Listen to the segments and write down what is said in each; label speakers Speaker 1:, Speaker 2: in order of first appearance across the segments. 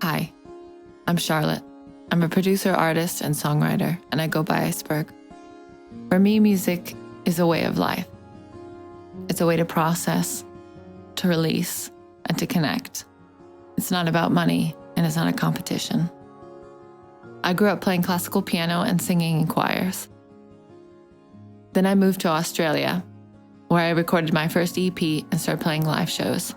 Speaker 1: Hi, I'm Charlotte. I'm a producer, artist, and songwriter, and I go by ICEBERG. For me, music is a way of life. It's a way to process, to release, and to connect. It's not about money, and it's not a competition. I grew up playing classical piano and singing in choirs. Then I moved to Australia, where I recorded my first EP and started playing live shows.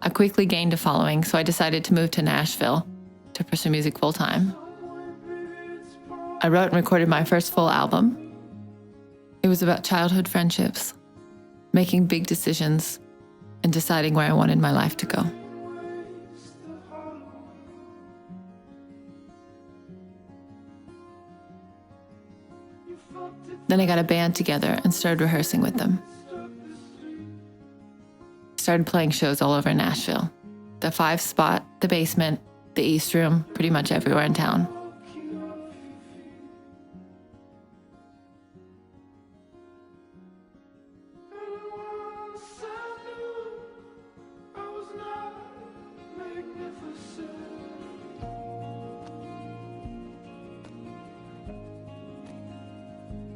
Speaker 1: I quickly gained a following, so I decided to move to Nashville to pursue music full-time. I wrote and recorded my first full album. It was about childhood friendships, making big decisions, and deciding where I wanted my life to go. Then I got a band together and started rehearsing with them. Started playing shows all over Nashville. The 5 Spot, the Basement, the East Room, pretty much everywhere in town.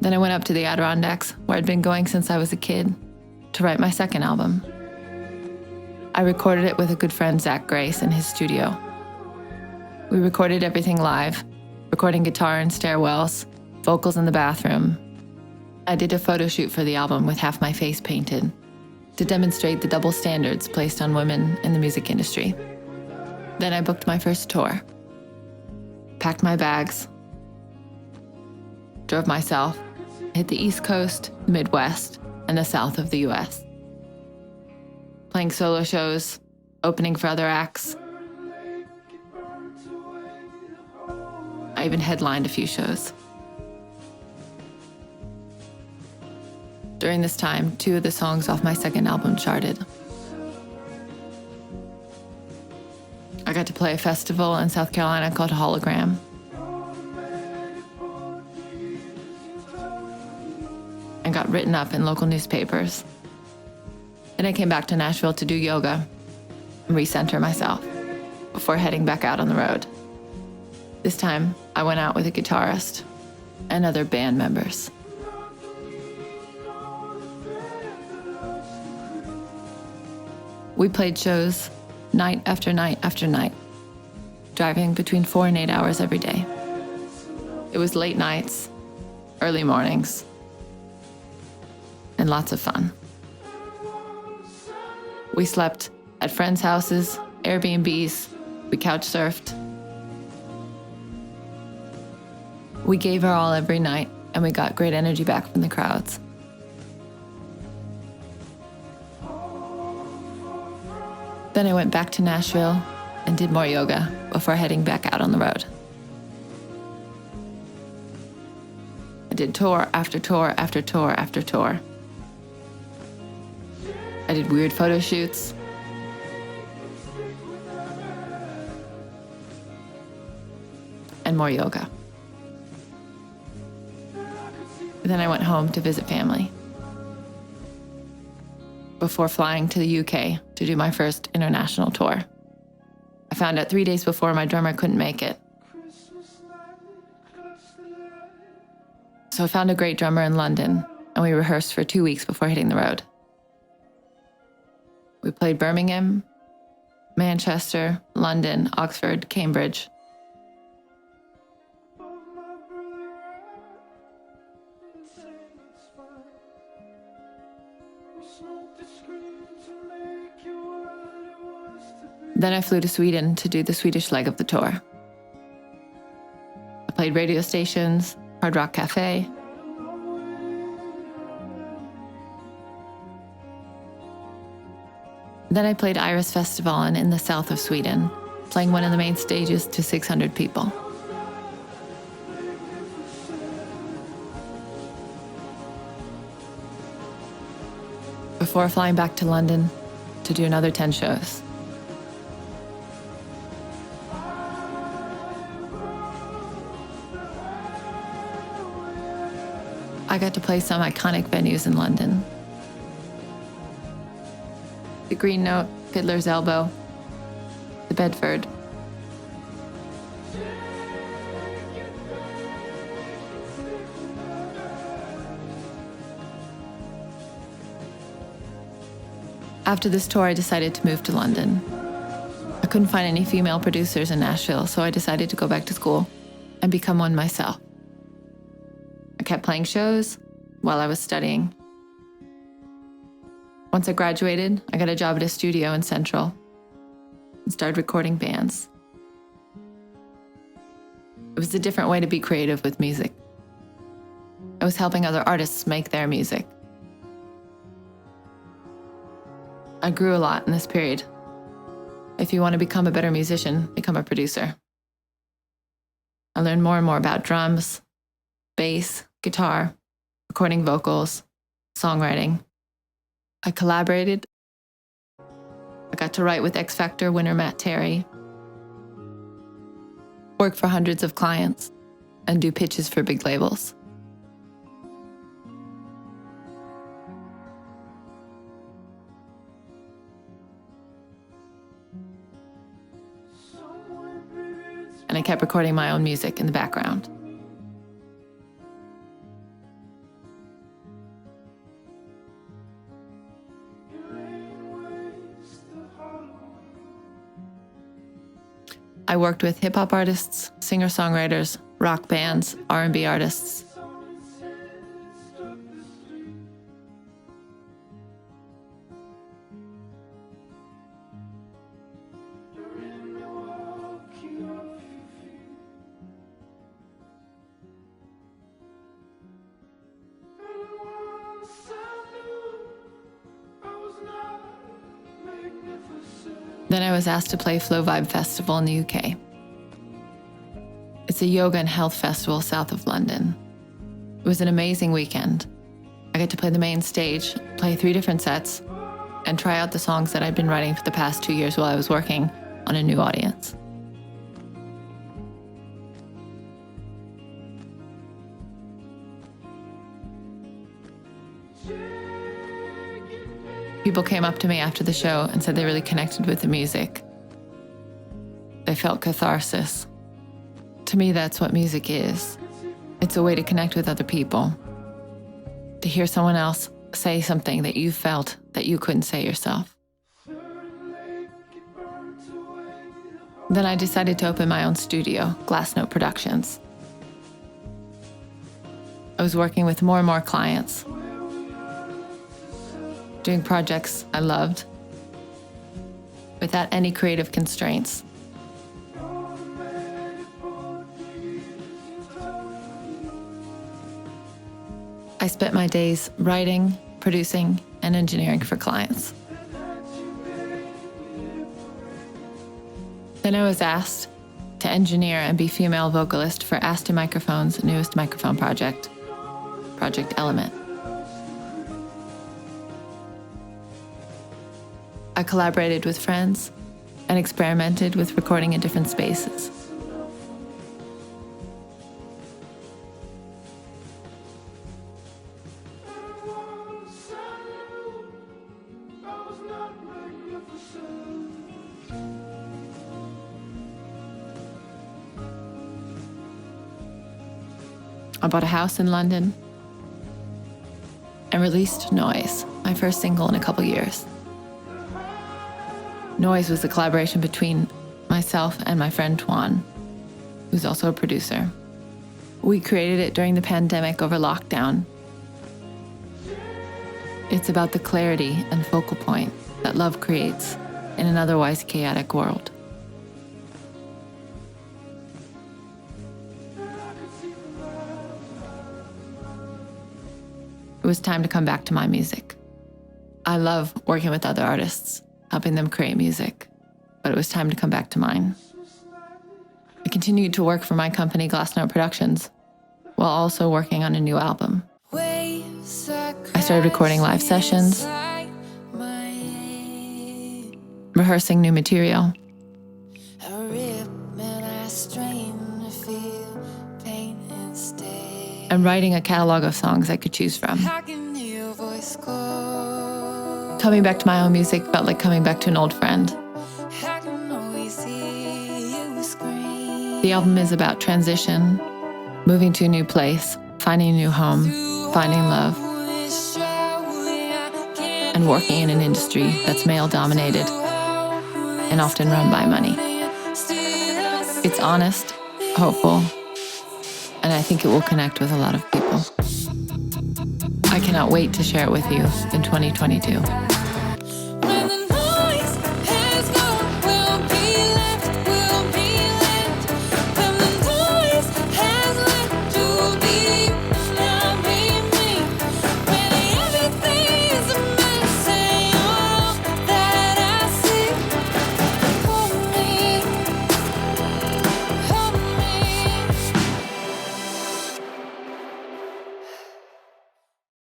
Speaker 1: Then I went up to the Adirondacks, where I'd been going since I was a kid, to write my second album. I recorded it with a good friend, Zach Grace, in his studio. We recorded everything live, recording guitar in stairwells, vocals in the bathroom. I did a photo shoot for the album with half my face painted to demonstrate the double standards placed on women in the music industry. Then I booked my first tour, packed my bags, drove myself, hit the East Coast, the Midwest, and the South of the US. Playing solo shows, opening for other acts. I even headlined a few shows. During this time, 2 of the songs off my second album charted. I got to play a festival in South Carolina called Hologram. And got written up in local newspapers. Then I came back to Nashville to do yoga and recenter myself before heading back out on the road. This time, I went out with a guitarist and other band members. We played shows night after night after night, driving between 4 and 8 hours every day. It was late nights, early mornings, and lots of fun. We slept at friends' houses, Airbnbs, we couch surfed. We gave our all every night, and we got great energy back from the crowds. Then I went back to Nashville and did more yoga before heading back out on the road. I did tour after tour after tour after tour. I did weird photo shoots. And more yoga. Then I went home to visit family before flying to the UK to do my first international tour. I found out 3 days before my drummer couldn't make it. So I found a great drummer in London, and we rehearsed for 2 weeks before hitting the road. We played Birmingham, Manchester, London, Oxford, Cambridge. Then I flew to Sweden to do the Swedish leg of the tour. I played radio stations, Hard Rock Cafe. Then I played Iris Festival in the south of Sweden, playing one of the main stages to 600 people. Before flying back to London to do another 10 shows. I got to play some iconic venues in London. The Green Note, Fiddler's Elbow, to Bedford. After this tour, I decided to move to London. I couldn't find any female producers in Nashville, so I decided to go back to school and become one myself. I kept playing shows while I was studying. Once I graduated, I got a job at a studio in Central and started recording bands. It was a different way to be creative with music. I was helping other artists make their music. I grew a lot in this period. If you want to become a better musician, become a producer. I learned more and more about drums, bass, guitar, recording vocals, songwriting. I collaborated. I got to write with X Factor winner Matt Terry, work for hundreds of clients, and do pitches for big labels. And I kept recording my own music in the background. I worked with hip-hop artists, singer-songwriters, rock bands, R&B artists. Then I was asked to play Flow Vibe Festival in the UK. It's a yoga and health festival south of London. It was an amazing weekend. I got to play the main stage, play 3 different sets, and try out the songs that I'd been writing for the past 2 years while I was working on a new audience. People came up to me after the show and said they really connected with the music. They felt catharsis. To me, that's what music is. It's a way to connect with other people. To hear someone else say something that you felt that you couldn't say yourself. Then I decided to open my own studio, Glassnote Productions. I was working with more and more clients, doing projects I loved, without any creative constraints. I spent my days writing, producing, and engineering for clients. Then I was asked to engineer and be female vocalist for Asti Microphone's newest microphone project, Project Element. I collaborated with friends and experimented with recording in different spaces. I bought a house in London and released Noise, my first single in a couple years. Noise was a collaboration between myself and my friend Tuan, who's also a producer. We created it during the pandemic over lockdown. It's about the clarity and focal point that love creates in an otherwise chaotic world. It was time to come back to my music. I love working with other artists, helping them create music, but it was time to come back to mine. I continued to work for my company, Glassnote Productions, while also working on a new album. I started recording live sessions, rehearsing new material, and writing a catalog of songs I could choose from. Coming back to my own music felt like coming back to an old friend. The album is about transition, moving to a new place, finding a new home, finding love, and working in an industry that's male-dominated and often run by money. It's honest, hopeful, and I think it will connect with a lot of people. I cannot wait to share it with you in 2022.